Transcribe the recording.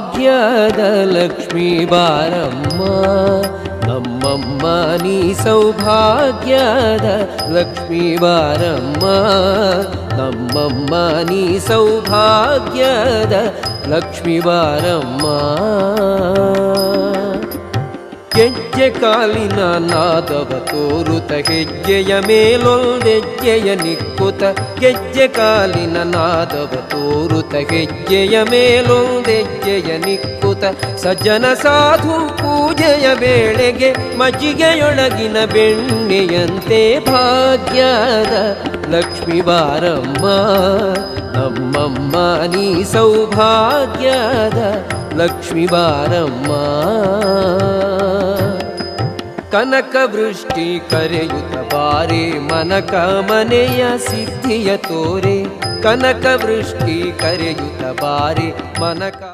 ಭಾಗ್ಯದ ಲಕ್ಷ್ಮೀ ಬಾರಮ್ಮ ನಮ್ಮಮ್ಮ ನೀ ಸೌಭಾಗ್ಯದ ಲಕ್ಷ್ಮೀ ಬಾರಮ್ಮ ನಮ್ಮಮ್ಮ ನೀ ಸೌಭಾಗ್ಯದ ಲಕ್ಷ್ಮೀ ಬಾರಮ್ಮ ಗೆಜ್ಜೆ ಕಾಲಿನ ನಾದವ ತೋರುತ ಹೆಜ್ಜೆಯ ಮೇಲೊಂದೆಜ್ಜೆಯ ನಿಕ್ಕುತ ಗೆಜ್ಜೆ ಕಾಲಿನ ನಾದವ ತೋರುತ ಹೆಜ್ಜೆಯ ಮೇಲೊಂದೆಜ್ಜೆಯ ನಿಕ್ಕುತ ಸಜ್ಜನ ಸಾಧು ಪೂಜೆಯ ವೇಳೆಗೆ ಮಜ್ಜಿಗೆಯೊಳಗಿನ ಬೆಣ್ಣೆಯಂತೆ ಭಾಗ್ಯದ ಲಕ್ಷ್ಮೀ ಬಾರಮ್ಮ ನಮ್ಮಮ್ಮ ನೀ ಸೌಭಾಗ್ಯದ ಲಕ್ಷ್ಮೀ ಬಾರಮ್ಮ ಕನಕ ವೃಷ್ಟಿ ಕರೆಯುತ್ತ ಬಾರೆ ಮನಕ ಮನೆಯ ಸಿದ್ಧಿಯ ತೋರೆ ಕನಕ ವೃಷ್ಟಿ ಕರೆಯುತ್ತ ಬಾರೆ ಮನಕ